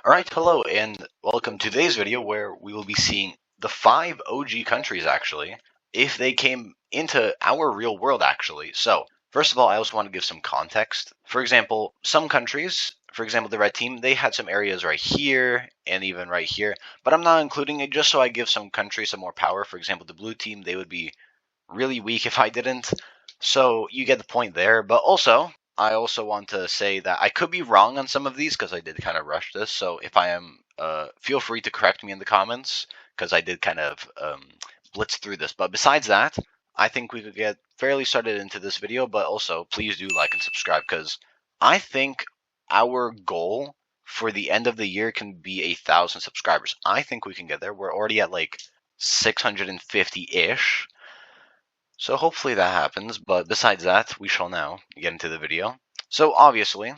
Alright, hello, and welcome to today's video where we will be seeing the 5 OG countries, actually, if they came into our real world, actually. So, first of all, I also want to give some context. For example, some countries, for example, the red team, they had some areas right here, and even right here, but I'm not including it just so I give some countries some more power. For example, the blue team, they would be really weak if I didn't. So, you get the point there, but also, I also want to say that I could be wrong on some of these because I did kind of rush this. So if I am, feel free to correct me in the comments because I did kind of blitz through this. But besides that, I think we could get fairly started into this video. But also, please do like and subscribe because I think our goal for the end of the year can be 1,000 subscribers. I think we can get there. We're already at like 650-ish. So hopefully that happens, but besides that, we shall now get into the video. So obviously,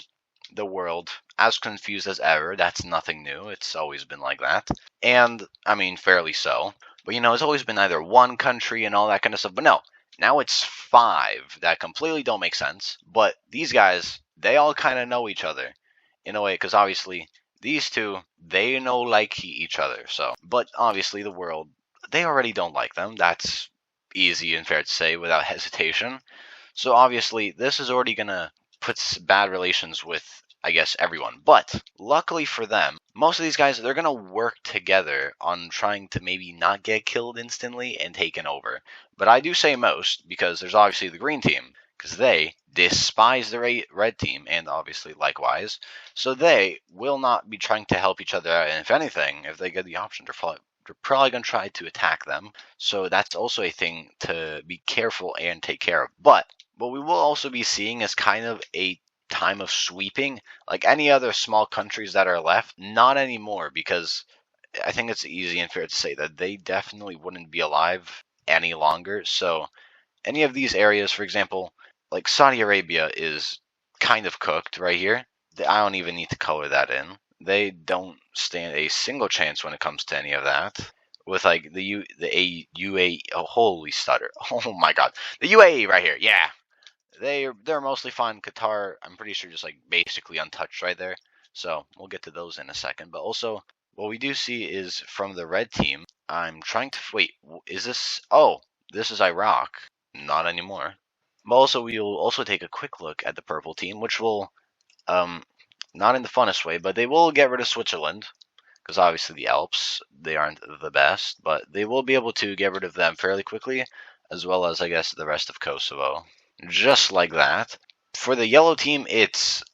the world, as confused as ever, that's nothing new, it's always been like that. And, I mean, fairly so. But you know, it's always been either one country and all that kind of stuff, but no, now it's 5 that completely don't make sense. But these guys, they all kind of know each other, in a way, because obviously, these two, they know like each other, so. But obviously, the world, they already don't like them, that's easy and fair to say without hesitation. So obviously, this is already going to put bad relations with, I guess, everyone. But luckily for them, most of these guys, they're going to work together on trying to maybe not get killed instantly and taken over. But I do say most because there's obviously the green team because they despise the red team and obviously likewise. So they will not be trying to help each other out. And if anything, if they get the option, they're probably going to try to attack them. So that's also a thing to be careful and take care of. But what we will also be seeing is kind of a time of sweeping. Like any other small countries that are left, not anymore, because I think it's easy and fair to say that they definitely wouldn't be alive any longer. So any of these areas, for example, like Saudi Arabia is kind of cooked right here. I don't even need to color that in. They don't stand a single chance when it comes to any of that. With like the UAE, oh, holy stutter, oh my god, the UAE right here, yeah, they're mostly fine. Qatar, I'm pretty sure, just like basically untouched right there. So we'll get to those in a second. But also, what we do see is from the red team. I'm trying to wait. Is this? Oh, this is Iraq. Not anymore. But also, we will also take a quick look at the purple team, which will not in the funnest way, but they will get rid of Switzerland, because obviously the Alps, they aren't the best, but they will be able to get rid of them fairly quickly, as well as, I guess, the rest of Kosovo. Just like that. For the yellow team, it's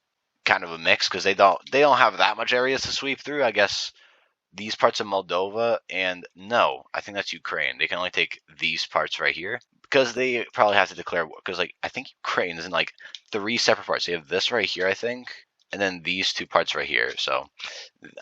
kind of a mix, because they don't have that much areas to sweep through. I guess these parts of Moldova, and no, I think that's Ukraine. They can only take these parts right here, because they probably have to declare war, because like I think Ukraine is in like 3 separate parts. They have this right here, I think, and then these 2 parts right here. So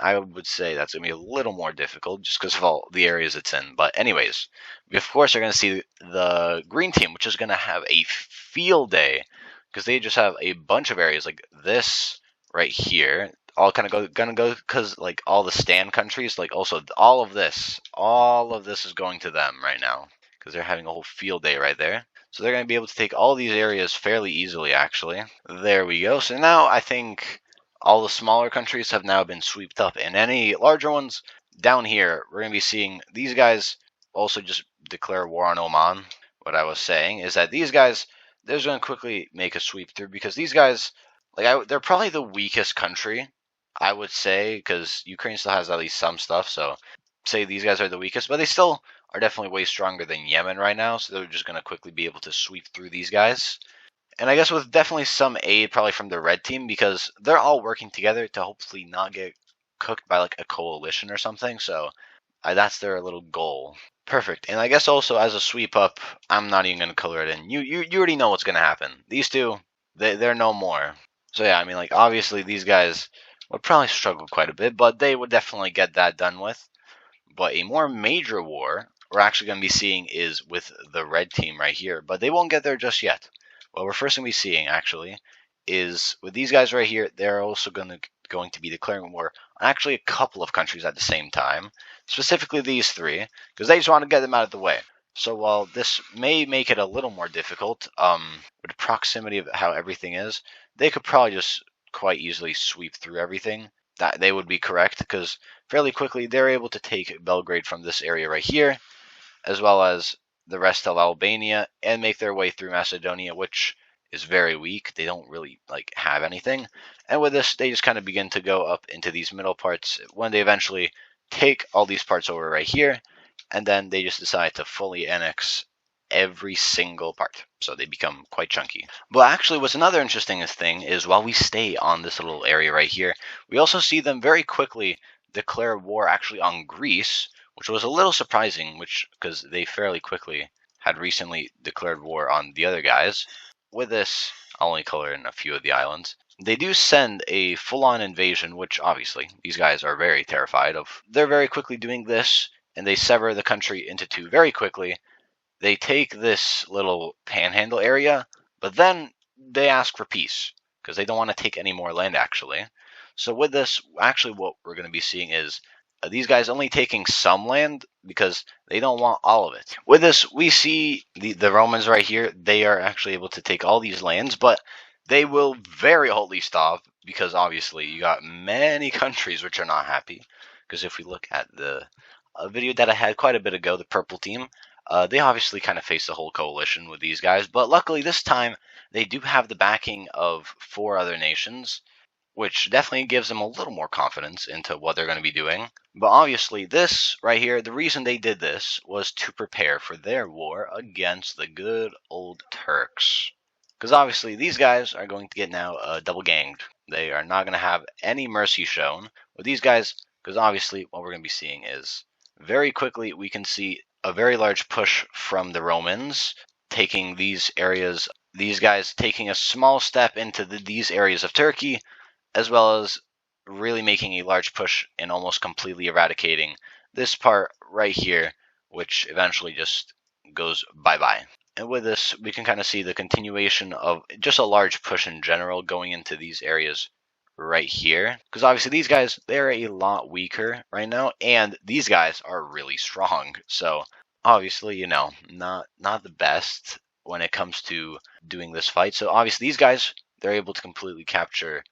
I would say that's going to be a little more difficult just because of all the areas it's in. But anyways, we of course are going to see the green team, which is going to have a field day because they just have a bunch of areas like this right here. All kind of gonna go because like all the stand countries, like also all of this is going to them right now because they're having a whole field day right there. So they're going to be able to take all these areas fairly easily, actually. There we go. So now I think all the smaller countries have now been swept up, and any larger ones down here, we're going to be seeing these guys also just declare war on Oman. What I was saying is that these guys, they're just going to quickly make a sweep through because these guys, like they're probably the weakest country, I would say, because Ukraine still has at least some stuff, so say these guys are the weakest, but they still are definitely way stronger than Yemen right now, so they're just going to quickly be able to sweep through these guys. And I guess with definitely some aid probably from the red team because they're all working together to hopefully not get cooked by like a coalition or something, so that's their little goal. Perfect. And I guess also as a sweep up, I'm not even going to color it in. You already know what's going to happen. These two, they're no more. So yeah, I mean, like, obviously these guys would probably struggle quite a bit, but they would definitely get that done with. But a more major war we're actually going to be seeing is with the red team right here, but they won't get there just yet. What we're first going to be seeing, actually, is with these guys right here, they're also going to be declaring war on actually a couple of countries at the same time, specifically these 3, because they just want to get them out of the way. So while this may make it a little more difficult, with the proximity of how everything is, they could probably just quite easily sweep through everything. that they would be correct, because fairly quickly they're able to take Belgrade from this area right here, as well as the rest of Albania, and make their way through Macedonia, which is very weak. They don't really have anything. And with this, they just kind of begin to go up into these middle parts when they eventually take all these parts over right here, and then they just decide to fully annex every single part. So they become quite chunky. But actually, what's another interesting thing is while we stay on this little area right here, we also see them very quickly declare war actually on Greece, which was a little surprising, because they fairly quickly had recently declared war on the other guys. With this, I'll only color in a few of the islands. They do send a full-on invasion, which obviously these guys are very terrified of. They're very quickly doing this, and they sever the country into two very quickly. They take this little panhandle area, but then they ask for peace because they don't want to take any more land, actually. So with this, actually what we're going to be seeing is these guys only taking some land because they don't want all of it. With this, we see the Romans right here. They are actually able to take all these lands, but they will very hotly stop because obviously you got many countries which are not happy. Because if we look at the video that I had quite a bit ago, the purple team, they obviously kind of face the whole coalition with these guys, but luckily this time they do have the backing of 4 other nations, which definitely gives them a little more confidence into what they're going to be doing. But obviously this right here, the reason they did this was to prepare for their war against the good old Turks. Because obviously these guys are going to get now double ganged. They are not going to have any mercy shown with these guys, because obviously what we're going to be seeing is very quickly we can see a very large push from the Romans taking these areas, these guys taking a small step into these areas of Turkey, as well as really making a large push and almost completely eradicating this part right here, which eventually just goes bye-bye. And with this, we can kind of see the continuation of just a large push in general going into these areas right here, because obviously these guys, they're a lot weaker right now, and these guys are really strong. So obviously, not the best when it comes to doing this fight. So obviously these guys, they're able to completely capture,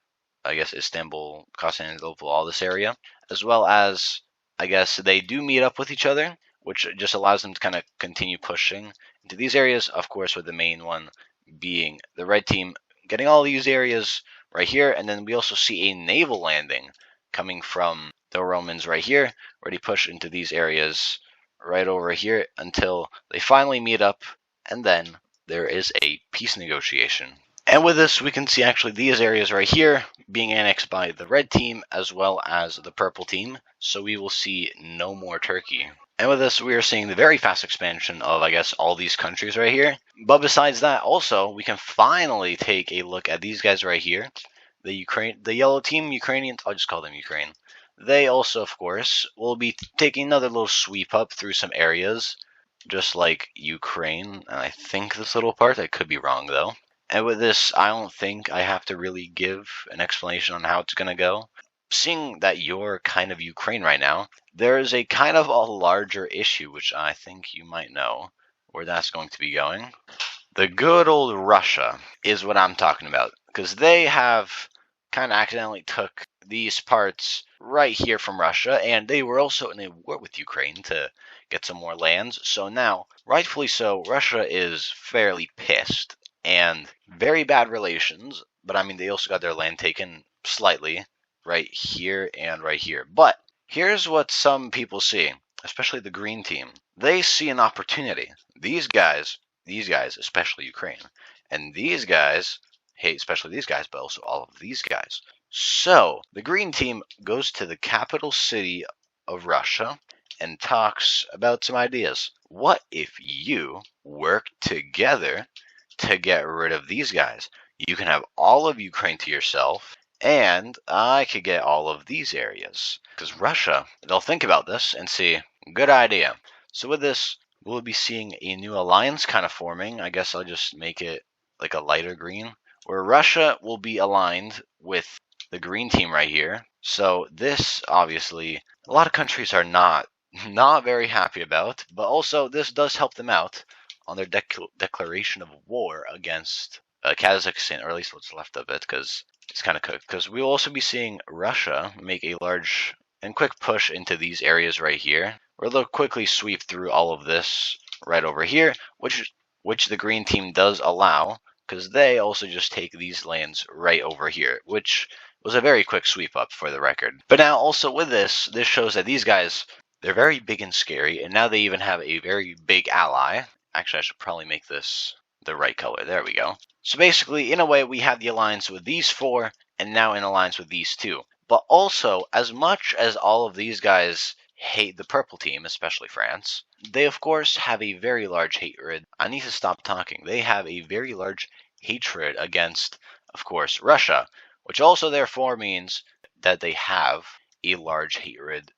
I guess, Istanbul, Constantinople, all this area, as well as, I guess, they do meet up with each other, which just allows them to kind of continue pushing into these areas, of course, with the main one being the red team getting all these areas right here. And then we also see a naval landing coming from the Romans right here, where they push into these areas right over here until they finally meet up, and then there is a peace negotiation. And with this, we can see actually these areas right here being annexed by the red team as well as the purple team. So we will see no more Turkey. And with this, we are seeing the very fast expansion of, I guess, all these countries right here. But besides that, also, we can finally take a look at these guys right here. The yellow team, Ukrainians, I'll just call them Ukraine. They also, of course, will be taking another little sweep up through some areas, just like Ukraine. And I think this little part, I could be wrong though. And with this, I don't think I have to really give an explanation on how it's going to go. Seeing that you're kind of Ukraine right now, there is a kind of a larger issue, which I think you might know where that's going to be going. The good old Russia is what I'm talking about, because they have kind of accidentally took these parts right here from Russia, and they were also in a war with Ukraine to get some more lands. So now, rightfully so, Russia is fairly pissed and very bad relations, but I mean, they also got their land taken slightly right here and right here. But here's what some people see, especially the green team. They see an opportunity. These guys, especially Ukraine, and these guys hate especially these guys, but also all of these guys. So the green team goes to the capital city of Russia and talks about some ideas. What if you work together to get rid of these guys? You can have all of Ukraine to yourself, and I could get all of these areas. Because Russia, they'll think about this and see, good idea. So with this, we'll be seeing a new alliance kind of forming. I guess I'll just make it like a lighter green, where Russia will be aligned with the green team right here. So this, obviously, a lot of countries are not very happy about, but also this does help them out on their declaration of war against Kazakhstan, or at least what's left of it, because it's kind of cooked, because we'll also be seeing Russia make a large and quick push into these areas right here, where they'll quickly sweep through all of this right over here, which the green team does allow, because they also just take these lands right over here, which was a very quick sweep up for the record. But now also with this shows that these guys, they're very big and scary, and now they even have a very big ally. Actually, I should probably make this the right color. There we go. So basically, in a way, we have the alliance with these four, and now in alliance with these two. But also, as much as all of these guys hate the purple team, especially France, they of course have a very large hatred. I need to stop talking. They have a very large hatred against, of course, Russia, which also therefore means that they have a large hatred.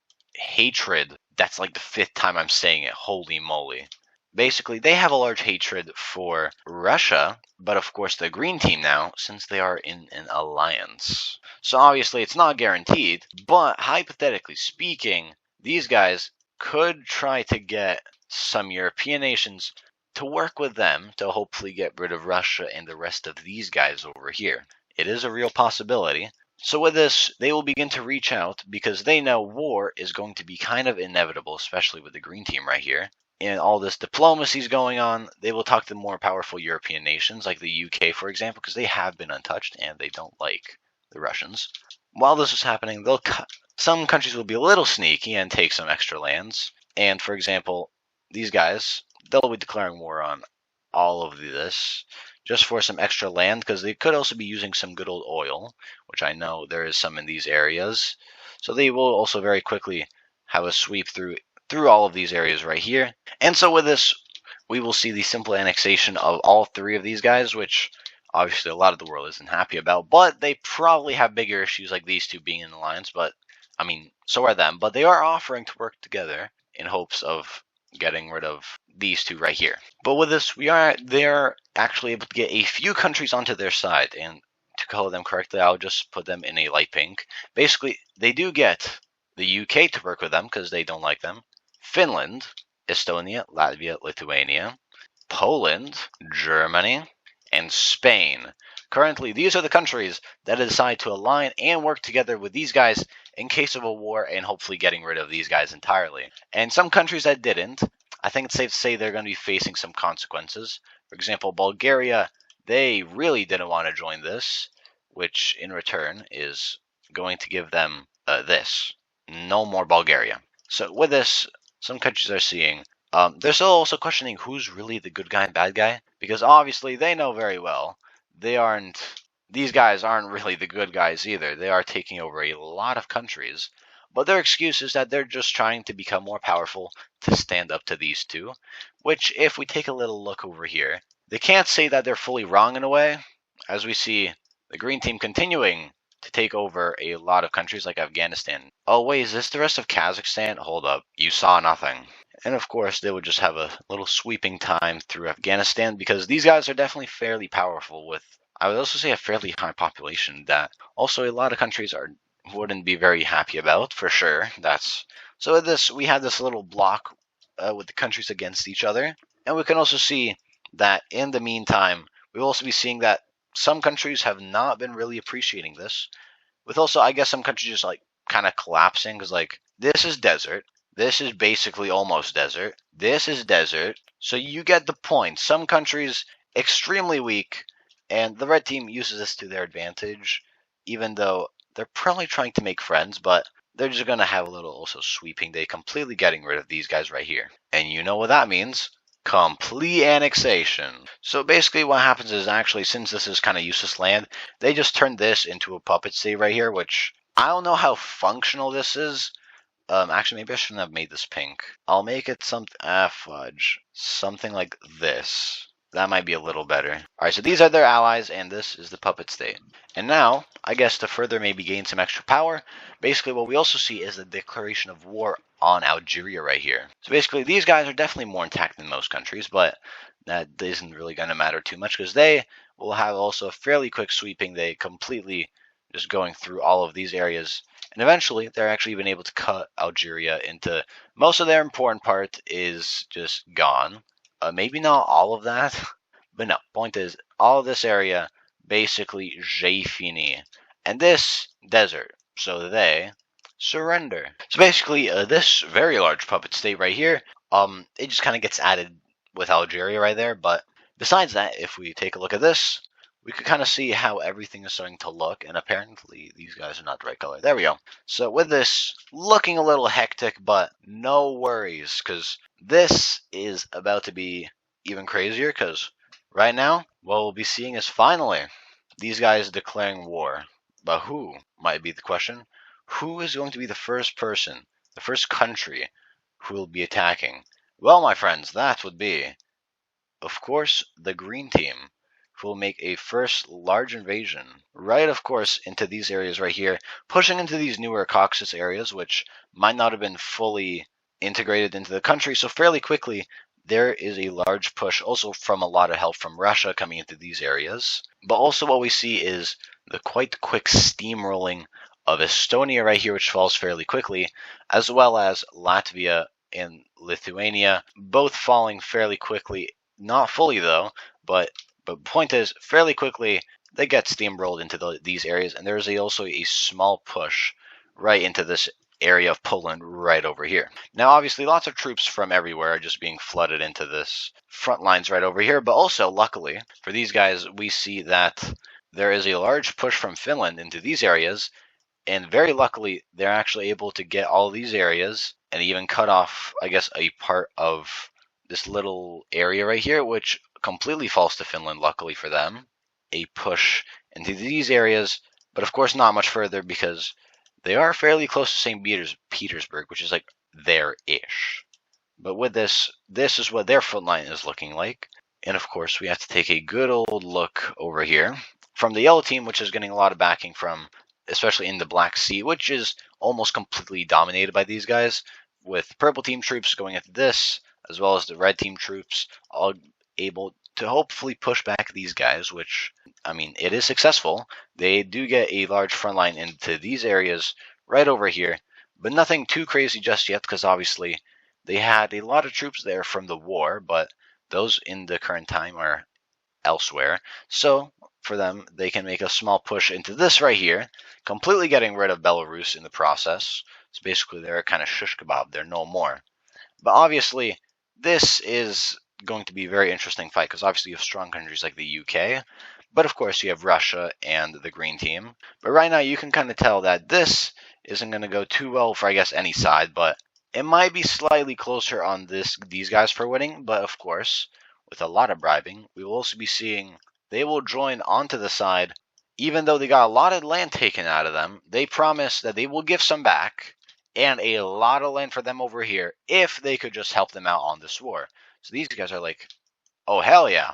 That's like the 5th time I'm saying it. Holy moly. Basically, they have a large hatred for Russia, but of course the green team now, since they are in an alliance. So obviously it's not guaranteed, but hypothetically speaking, these guys could try to get some European nations to work with them to hopefully get rid of Russia and the rest of these guys over here. It is a real possibility. So with this, they will begin to reach out because they know war is going to be kind of inevitable, especially with the green team right here. And all this diplomacy is going on, they will talk to more powerful European nations like the UK, for example, because they have been untouched and they don't like the Russians. While this is happening, some countries will be a little sneaky and take some extra lands. And for example, these guys, they'll be declaring war on all of this just for some extra land, because they could also be using some good old oil, which I know there is some in these areas. So they will also very quickly have a sweep through all of these areas right here. And so with this, we will see the simple annexation of all 3 of these guys, which obviously a lot of the world isn't happy about, but they probably have bigger issues like these 2 being in alliance, but I mean, so are them, but they are offering to work together in hopes of getting rid of these 2 right here. But with this, they're actually able to get a few countries onto their side, and to color them correctly, I'll just put them in a light pink. Basically, they do get the UK to work with them because they don't like them, Finland, Estonia, Latvia, Lithuania, Poland, Germany, and Spain. Currently, these are the countries that decide to align and work together with these guys in case of a war and hopefully getting rid of these guys entirely. And some countries that didn't, I think it's safe to say they're going to be facing some consequences. For example, Bulgaria, they really didn't want to join this, which in return is going to give them this. No more Bulgaria. So with this, some countries are seeing they're still also questioning who's really the good guy and bad guy, because obviously they know very well these guys aren't really the good guys either. They are taking over a lot of countries, but their excuse is that they're just trying to become more powerful to stand up to these 2, which if we take a little look over here, they can't say that they're fully wrong in a way, as we see the green team continuing to take over a lot of countries like Afghanistan. Oh wait, is this the rest of Kazakhstan? Hold up, you saw nothing. And of course, they would just have a little sweeping time through Afghanistan, because these guys are definitely fairly powerful with, I would also say, a fairly high population that also a lot of countries wouldn't be very happy about, for sure. So with this, we have this little block with the countries against each other. And we can also see that in the meantime, we'll also be seeing that some countries have not been really appreciating this. With also, I guess, some countries just like kind of collapsing, because like this is desert. This is basically almost desert. This is desert. So you get the point. Some countries extremely weak, and the red team uses this to their advantage, even though they're probably trying to make friends, but they're just going to have a little also sweeping day, completely getting rid of these guys right here. And you know what that means. Complete annexation. So basically what happens is, actually, since this is kind of useless land, they just turn this into a puppet state right here, which I don't know how functional this is. Actually, maybe I shouldn't have made this pink. I'll make it fudge. Something like this. That might be a little better. Alright, so these are their allies, and this is the puppet state. And now, I guess to further maybe gain some extra power, basically what we also see is the declaration of war on Algeria right here. So basically, these guys are definitely more intact than most countries, but that isn't really going to matter too much, because they will have also a fairly quick sweeping. They completely just going through all of these areas. And eventually, they're actually even able to cut Algeria into most of their important part is just gone. Maybe not all of that, but no. Point is, all of this area basically j'ai fini. and this desert. So they surrender. So basically, this very large puppet state right here, it just kind of gets added with Algeria right there. But besides that, if we take a look at this, we could kind of see how everything is starting to look, and apparently these guys are not the right color. There we go. So with this looking a little hectic, but no worries, because this is about to be even crazier, because right now, what we'll be seeing is finally these guys declaring war. But who might be the question? Who is going to be the first person, the first country who will be attacking? Well, my friends, that would be, of course, the green team, who will make a first large invasion, right, of course, into these areas right here, pushing into these newer Caucasus areas, which might not have been fully integrated into the country. So fairly quickly, there is a large push also from a lot of help from Russia coming into these areas. But also what we see is the quite quick steamrolling of Estonia right here, which falls fairly quickly, as well as Latvia and Lithuania, both falling fairly quickly. Not fully though, but the point is, fairly quickly they get steamrolled into these areas, and there's also a small push right into this area of Poland right over here. Now, obviously, lots of troops from everywhere are just being flooded into this front lines right over here, but also, luckily, for these guys, we see that there is a large push from Finland into these areas, and very luckily, they're actually able to get all these areas and even cut off, I guess, a part of this little area right here, which completely falls to Finland, luckily for them. A push into these areas, but of course not much further because they are fairly close to St. Petersburg, which is like there-ish. But with this is what their front line is looking like. And of course, we have to take a good old look over here from the yellow team, which is getting a lot of backing from, especially in the Black Sea, which is almost completely dominated by these guys, with purple team troops going into this, as well as the red team troops, all able to hopefully push back these guys, which, I mean, it is successful. They do get a large front line into these areas right over here, but nothing too crazy just yet, because obviously they had a lot of troops there from the war, but those in the current time are elsewhere. So for them, they can make a small push into this right here, completely getting rid of Belarus in the process. So basically, they're kind of shish kebab. They're no more. But obviously, this is going to be a very interesting fight because obviously you have strong countries like the UK, but of course you have Russia and the Green Team. But right now, you can kind of tell that this isn't going to go too well for, I guess, any side, but it might be slightly closer on these guys for winning. But of course, with a lot of bribing, we will also be seeing they will join onto the side. Even though they got a lot of land taken out of them, they promise that they will give some back and a lot of land for them over here if they could just help them out on this war. So these guys are like, oh, hell yeah.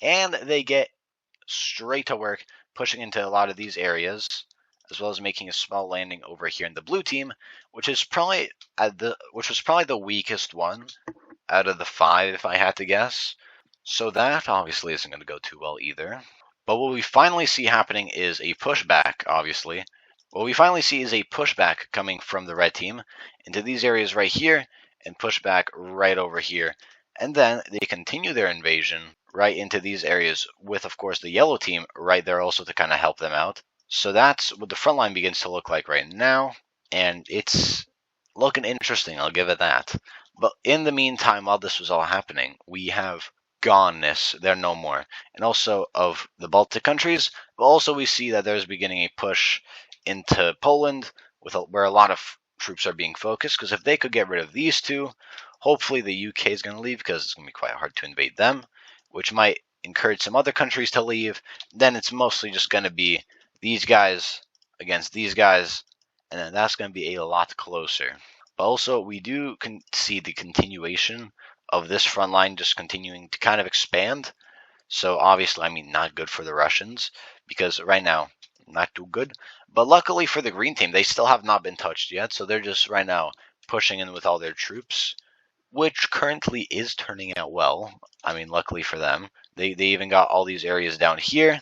And they get straight to work pushing into a lot of these areas, as well as making a small landing over here in the blue team, which was probably the weakest one out of the 5, if I had to guess. So that obviously isn't going to go too well either. But what we finally see happening is a pushback, obviously. What we finally see is a pushback coming from the red team into these areas right here and pushback right over here. And then they continue their invasion right into these areas with, of course, the yellow team right there also to kind of help them out. So that's what the front line begins to look like right now. And it's looking interesting, I'll give it that. But in the meantime, while this was all happening, we have goneness. They're no more. And also of the Baltic countries, but also we see that there's beginning a push into Poland where a lot of troops are being focused, because if they could get rid of these two, hopefully the UK is going to leave because it's going to be quite hard to invade them, which might encourage some other countries to leave. Then it's mostly just going to be these guys against these guys, and then that's going to be a lot closer. But also, we do see the continuation of this front line just continuing to kind of expand. So obviously, I mean, not good for the Russians, because right now, not too good. But luckily for the green team, they still have not been touched yet. So they're just right now pushing in with all their troops, which currently is turning out well. I mean, luckily for them, they even got all these areas down here,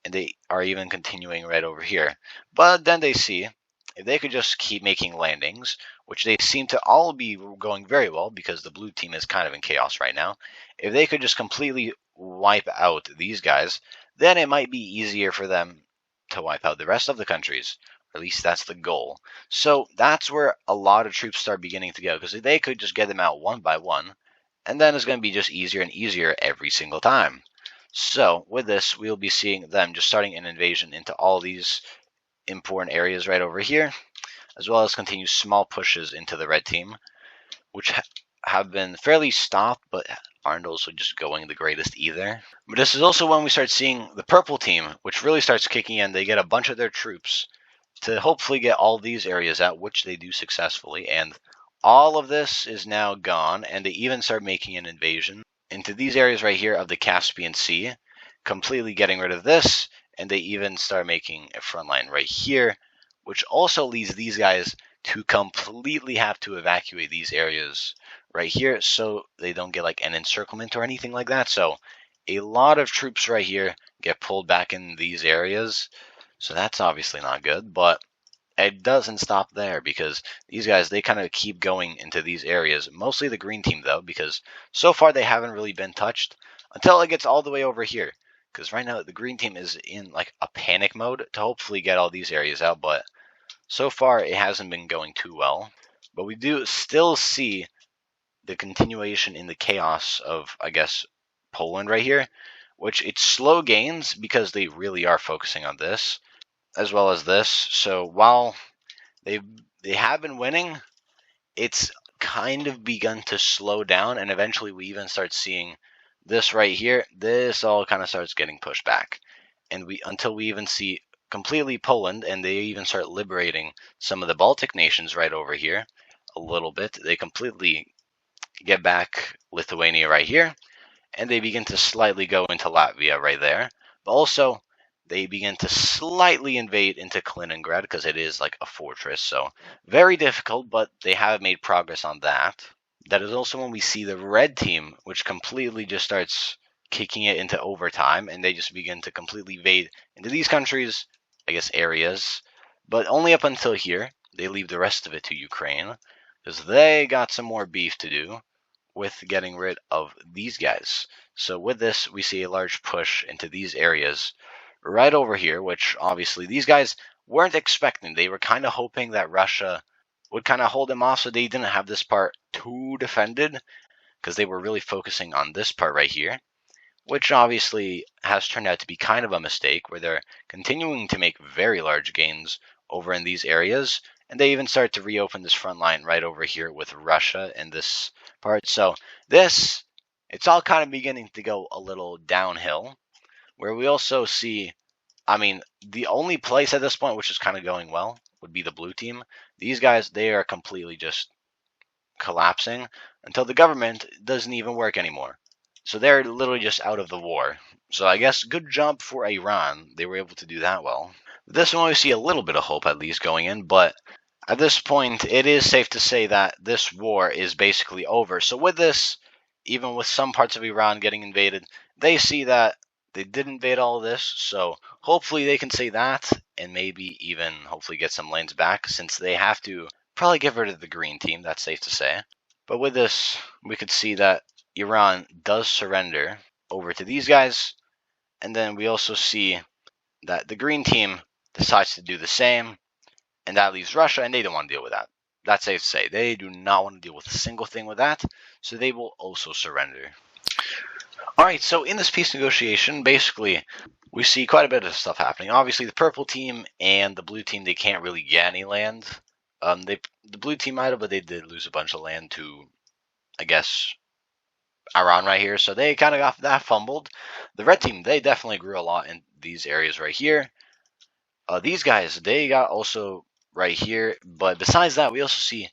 and they are even continuing right over here. But then they see if they could just keep making landings, which they seem to all be going very well because the blue team is kind of in chaos right now. If they could just completely wipe out these guys, then it might be easier for them to wipe out the rest of the countries. Or at least that's the goal. So that's where a lot of troops start beginning to go, because they could just get them out one by one, and then it's going to be just easier and easier every single time. So with this, we'll be seeing them just starting an invasion into all these important areas right over here, as well as continue small pushes into the red team, which have been fairly stopped, but aren't also just going the greatest either. But this is also when we start seeing the purple team, which really starts kicking in. They get a bunch of their troops to hopefully get all these areas out, which they do successfully, and all of this is now gone, and they even start making an invasion into these areas right here of the Caspian Sea, completely getting rid of this, and they even start making a front line right here, which also leads these guys to completely have to evacuate these areas right here so they don't get like an encirclement or anything like that. So a lot of troops right here get pulled back in these areas, so that's obviously not good, but it doesn't stop there, because these guys, they kind of keep going into these areas, mostly the green team though, because so far they haven't really been touched until it gets all the way over here, because right now the green team is in like a panic mode to hopefully get all these areas out, but so far it hasn't been going too well. But we do still see the continuation in the chaos of, I guess, Poland right here, which it's slow gains because they really are focusing on this as well as this. So while they have been winning, it's kind of begun to slow down, and eventually we even start seeing this right here. This all kind of starts getting pushed back, and until we even see completely Poland, and they even start liberating some of the Baltic nations right over here a little bit. They completely get back Lithuania right here, and they begin to slightly go into Latvia right there. But also, they begin to slightly invade into Kaliningrad, because it is like a fortress, so very difficult, but they have made progress on that. That is also when we see the red team, which completely just starts kicking it into overtime, and they just begin to completely invade into these countries, I guess areas, but only up until here. They leave the rest of it to Ukraine, because they got some more beef to do with getting rid of these guys. So with this, we see a large push into these areas right over here, which obviously these guys weren't expecting. They were kind of hoping that Russia would kind of hold them off so they didn't have this part too defended, because they were really focusing on this part right here, which obviously has turned out to be kind of a mistake, where they're continuing to make very large gains over in these areas, and they even start to reopen this front line right over here with Russia in this part. So this, it's all kind of beginning to go a little downhill, where we also see, I mean, the only place at this point which is kind of going well would be the blue team. These guys, they are completely just collapsing until the government doesn't even work anymore. So they're literally just out of the war. So I guess good job for Iran. They were able to do that well. This one we see a little bit of hope at least going in, but at this point it is safe to say that this war is basically over. So with this, even with some parts of Iran getting invaded, they see that they did invade all of this, so hopefully they can say that, and maybe even hopefully get some lanes back, since they have to probably get rid of the green team, that's safe to say. But with this, we could see that Iran does surrender over to these guys, and then we also see that the green team decides to do the same, and that leaves Russia, and they don't want to deal with that. That's safe to say. They do not want to deal with a single thing with that, so they will also surrender. Alright, so in this peace negotiation, basically, we see quite a bit of stuff happening. Obviously, the purple team and the blue team, they can't really get any land. The blue team might have, but they did lose a bunch of land to, I guess, Iran right here, so they kind of got that fumbled. The red team, they definitely grew a lot in these areas right here. These guys, they got also right here, but besides that, we also see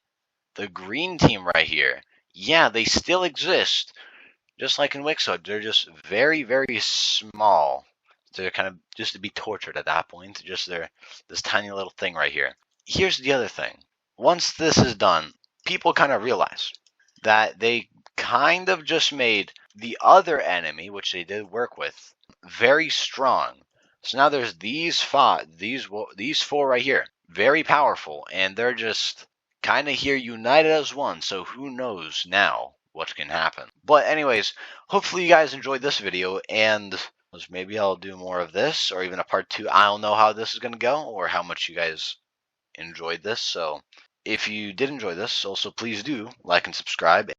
the green team right here. Yeah, they still exist, just like in WICSO. They're just very, very small. They're kind of just to be tortured at that point. Just this tiny little thing right here. Here's the other thing. Once this is done, people kind of realize that they kind of just made the other enemy, which they did work with, very strong. So now there's these four right here, very powerful, and they're just kind of here united as one. So who knows now what can happen. But anyways, hopefully you guys enjoyed this video, and Maybe I'll do more of this, or even a part 2. I don't know how this is going to go, or how much you guys enjoyed this. So if you did enjoy this, also please do like and subscribe.